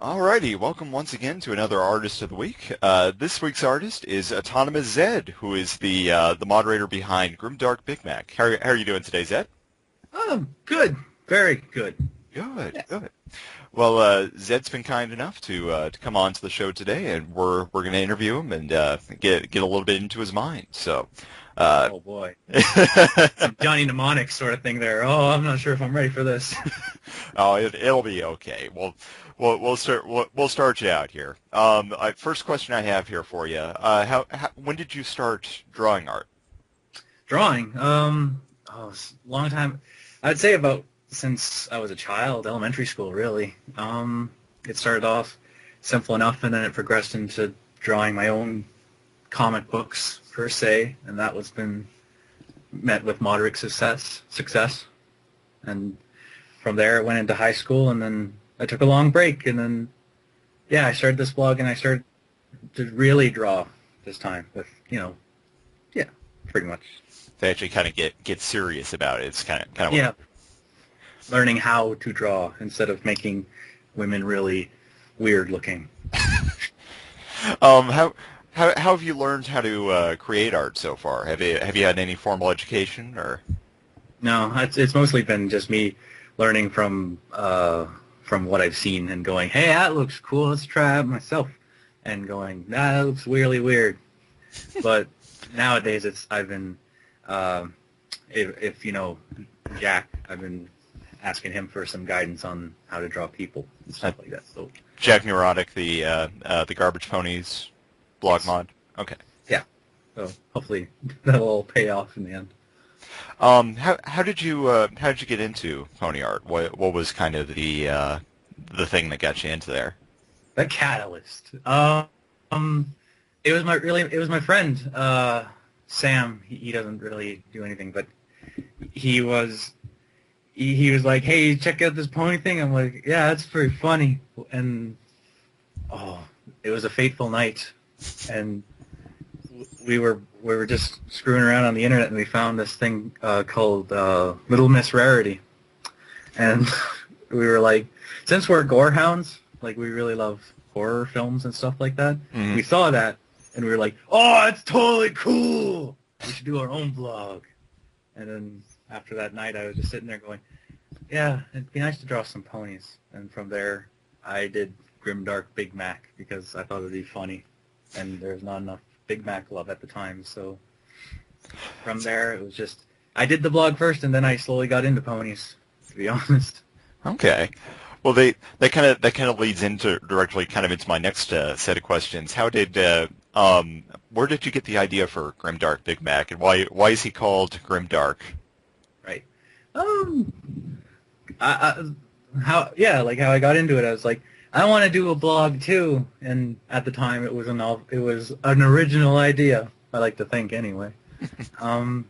Alrighty, welcome once again to another Artist of the Week. This week's artist is AutonomousZed, who is the moderator behind Grimdark Big Mac. How are you doing today, Zed? Good. Very good. Good. Well, Zed's been kind enough to come on to the show today, and we're going to interview him and get a little bit into his mind. So, oh boy, some Johnny Mnemonic sort of thing there. Oh, I'm not sure if I'm ready for this. Oh, it'll be okay. We'll start you out here. First question I have here for you: when did you start drawing art? Drawing? A long time. I'd say about since I was a child, elementary school, really. It started off simple enough, and then it progressed into drawing my own comic books per se, and that was been met with moderate success. And from there, it went into high school, and then I took a long break, and then I started this blog, and I started to really draw this time with pretty much. To actually kind of get serious about it. It's kind of learning how to draw instead of making women really weird looking. How have you learned how to create art so far? Have you had any formal education or? No, it's mostly been just me learning from what I've seen and going, hey, that looks cool, let's try it myself, and going, nah, that looks really weird. But nowadays I've been if you know Jack, I've been asking him for some guidance on how to draw people and stuff like that. So Jack Neurotic, the Garbage Ponies blog mod. Okay. Yeah. So hopefully that'll all pay off in the end. How did you get into pony art? What was kind of the thing that got you into there? The catalyst. It was my friend Sam. He doesn't really do anything, but he was like, hey, check out this pony thing. I'm like, yeah, that's very funny. And it was a fateful night, and we were just screwing around on the internet, and we found this thing called Little Miss Rarity, and we were like, since we're gore hounds, like we really love horror films and stuff like that, we saw that, and we were like, oh, it's totally cool. We should do our own vlog. And then after that night, I was just sitting there going, yeah, it'd be nice to draw some ponies. And from there, I did Grimdark Big Mac because I thought it would be funny, and there's not enough Big Mac love at the time. So from there, it was just, I did the blog first, and then I slowly got into ponies, to be honest. Okay. Well, that kind of leads directly into my next set of questions. Where did you get the idea for Grimdark Big Mac, and why is he called Grimdark? Right. How I got into it, I was like, I want to do a blog too, and at the time it was an original idea. I like to think anyway. And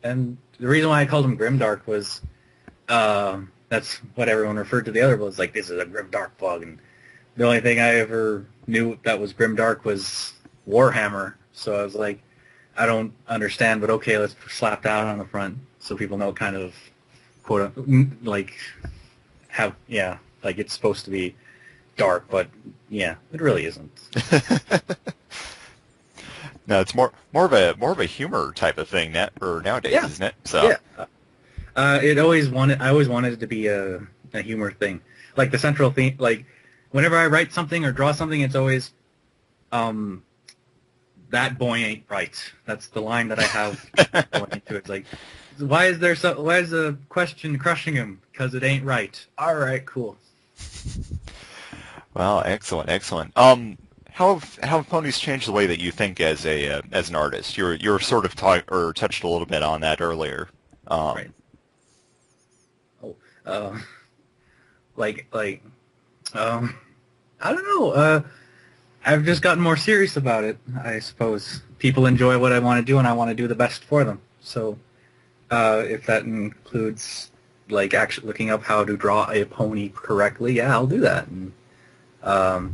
the reason why I called him Grimdark was that's what everyone referred to the other was like, this is a Grimdark blog, and the only thing I ever knew that was Grimdark was Warhammer. So I was like, I don't understand, but okay, let's slap that on the front so people know kind of quote like how like it's supposed to be dark, but it really isn't. No, it's more of a humor type of thing nowadays, isn't it? So I always wanted it to be a humor thing, like the central theme. Like whenever I write something or draw something, it's always that boy ain't right. That's the line that I have going into it. It's like, why is the question crushing him? Because it ain't right. All right, cool. Well, excellent. How have ponies changed the way that you think as an artist? You're sort of touched a little bit on that earlier. Right. I don't know. I've just gotten more serious about it, I suppose. People enjoy what I want to do, and I want to do the best for them. So if that includes like actually looking up how to draw a pony correctly, I'll do that. And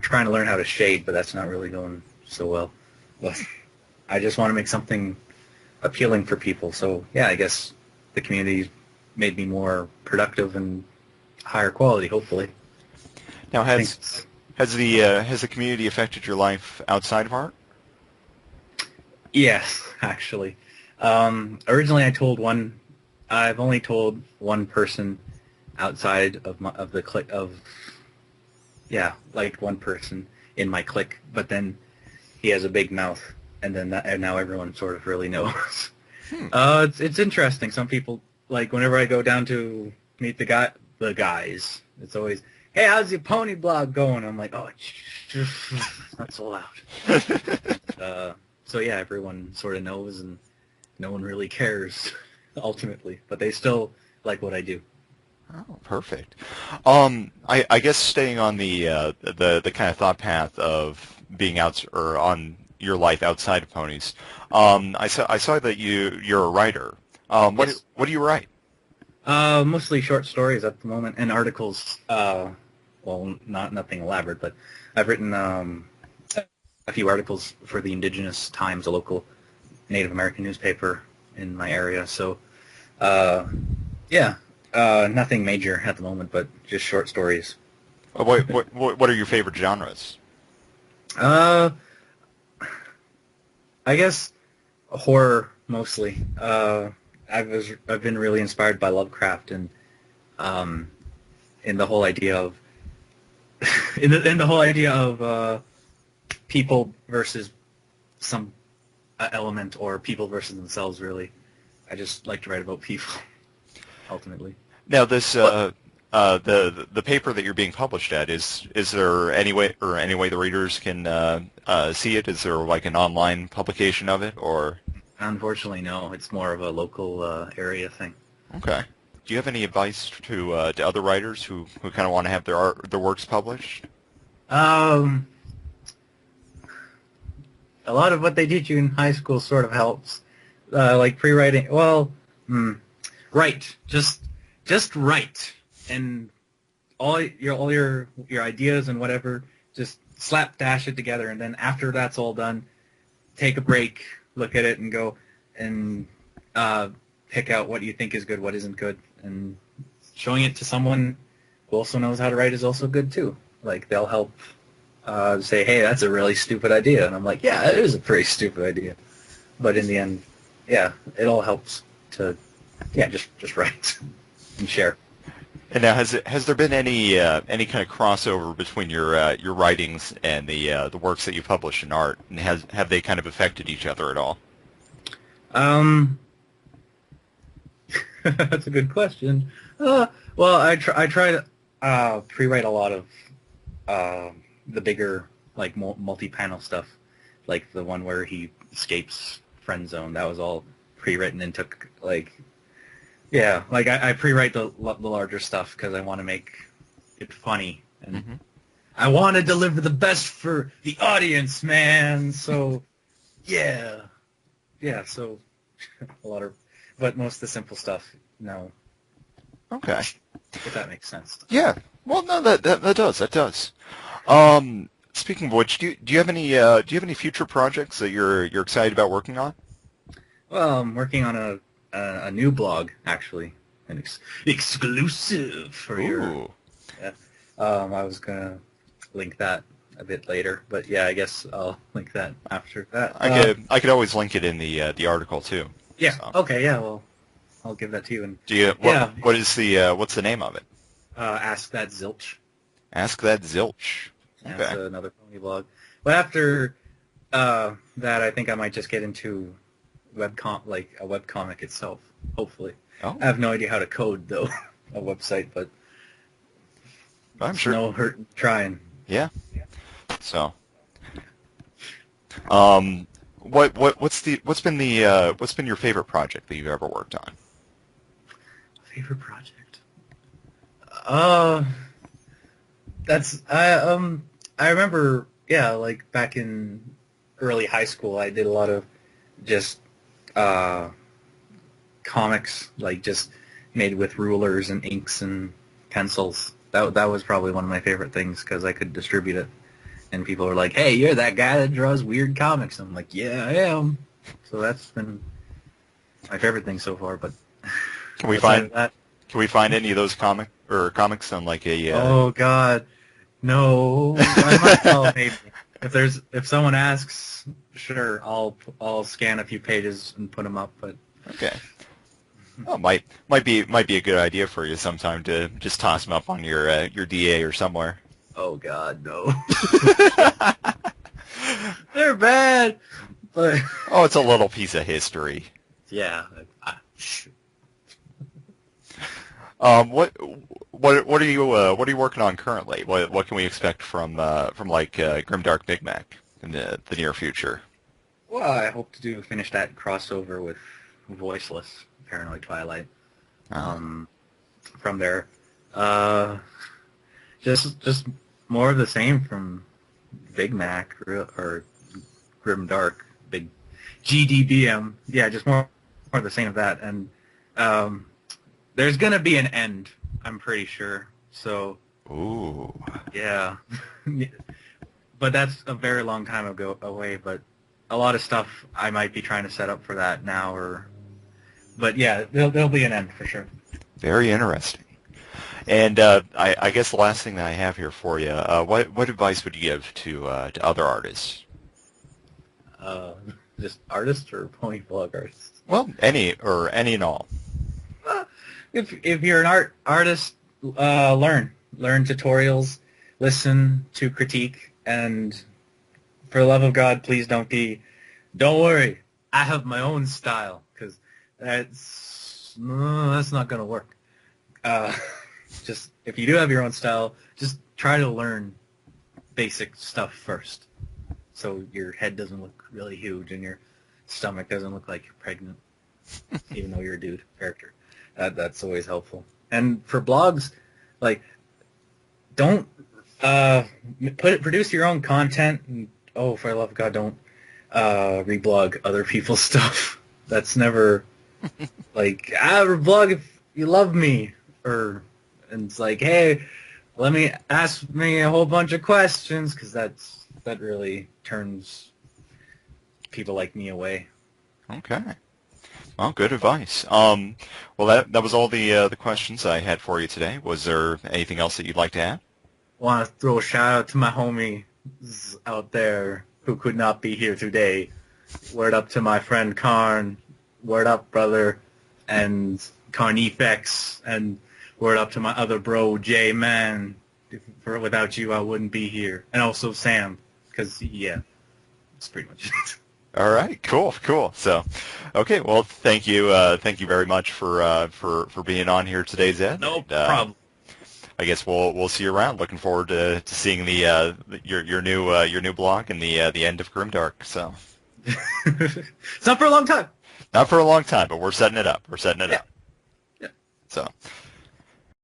trying to learn how to shade, but that's not really going so well. But I just want to make something appealing for people. So I guess the community made me more productive and higher quality, hopefully. Now, has Has the community affected your life outside of art? Yes, actually. Originally, I've only told one person outside of the clique like one person in my clique, but then he has a big mouth, and now everyone sort of really knows. It's interesting. Some people, like, whenever I go down to meet the guys, it's always, "Hey, how's your pony blog going?" I'm like, "Oh, not so loud." So yeah, everyone sort of knows, and no one really cares ultimately, but they still like what I do. Oh, perfect. I guess staying on the kind of thought path of being out or on your life outside of ponies. I saw that you're a writer. Yes. What do you write? Mostly short stories at the moment and articles. Well, nothing elaborate, but I've written a few articles for the Indigenous Times, a local Native American newspaper in my area. So, yeah, nothing major at the moment, but just short stories. What are your favorite genres? Uh, I guess horror mostly. I've been really inspired by Lovecraft and the whole idea of in the whole idea of people versus some element, or people versus themselves. Really, I just like to write about people ultimately. Now, this the paper that you're being published at, is there any way the readers can see it? Is there like an online publication of it, or? Unfortunately, no. It's more of a local area thing. Okay. Do you have any advice to other writers who kind of want to have their works published? Um, a lot of what they teach you in high school sort of helps, like pre-writing. Well, write. Just write, and all your ideas and whatever, just slapdash it together, and then after that's all done, take a break, look at it, and go and pick out what you think is good, what isn't good, and showing it to someone who also knows how to write is also good too. Like, they'll help say, "Hey, that's a really stupid idea," and I'm like, "Yeah, it is a pretty stupid idea," but in the end, yeah, it all helps to just write and share. And now, has there been any kind of crossover between your writings and the works that you publish in art, and have they kind of affected each other at all? That's a good question. Well, I try to pre-write a lot of the bigger, like, multi-panel stuff, like the one where he escapes friend zone. That was all pre-written and took, like, yeah, like I pre-write the larger stuff because I want to make it funny, and I want to deliver the best for the audience, man. So yeah, so a lot of, but most of the simple stuff, no. Okay. If that makes sense. Yeah. Well, no, that does. Speaking of which, do you have any future projects that you're excited about working on? Well, I'm working on a new blog, actually, an exclusive for your. Ooh. Yeah. I was gonna link that a bit later, but yeah, I guess I'll link that after that. I could always link it in the article too. Yeah. So. Okay. Yeah. Well, I'll give that to you. And what's the name of it? Ask That Zilch. Ask That Zilch. Yeah, Okay. that's another pony blog. But after that, I think I might just get into like a webcomic itself, hopefully. Oh. I have no idea how to code, though, a website, but I'm sure. no hurt in trying. Yeah. So, what's been your favorite project that you've ever worked on? Favorite project? I remember, yeah, like back in early high school, I did a lot of just comics, like just made with rulers and inks and pencils. That was probably one of my favorite things because I could distribute it, and people were like, "Hey, you're that guy that draws weird comics." I'm like, "Yeah, I am." So that's been my favorite thing so far. But Can we find any of those comics on like a? Oh God, No, I might, well, maybe. If someone asks, sure, I'll scan a few pages and put them up. But Okay. Well, might be a good idea for you sometime to just toss them up on your DA or somewhere. oh God, no, they're bad. But Oh, it's a little piece of history. yeah, What are you working on currently? What can we expect from like Grimdark Big Mac in the near future? well, I hope to finish that crossover with Voiceless Paranoid Twilight. From there, uh, just more of the same from Big Mac or Grimdark Big GDBM. Yeah, just more of the same of that. And there's gonna be an end, I'm pretty sure. So Ooh. yeah, but that's a very long time away. But a lot of stuff I might be trying to set up for that now, but yeah, there'll be an end for sure. Very interesting. And I guess the last thing that I have here for you, what advice would you give to other artists? Just artists or pony blog artists? Well, any and all. If you're an artist, learn tutorials, listen to critique, and for the love of God, please don't worry, I have my own style, because that's not gonna work. Just if you do have your own style, just try to learn basic stuff first, so your head doesn't look really huge and your stomach doesn't look like you're pregnant, even though you're a dude character. That's always helpful. And for blogs, like, don't produce your own content. And, oh, for the love of God, don't reblog other people's stuff. That's never like, reblog if you love me, and it's like, hey, ask me a whole bunch of questions, because that really turns people like me away. Okay. Well, good advice. Well, that was all the questions I had for you today. Was there anything else that you'd like to add? I want to throw a shout out to my homies out there who could not be here today. Word up to my friend Karn. Word up, brother. And Carnifex. And word up to my other bro, J Man. Without you, I wouldn't be here. And also Sam, because, yeah, that's pretty much it. All right, cool. So, okay, well, thank you very much for being on here today, Zed. No problem. I guess we'll see you around. Looking forward to seeing your new blog and the end of Grimdark. So, it's not for a long time. Not for a long time, but we're setting it up. Yeah. So,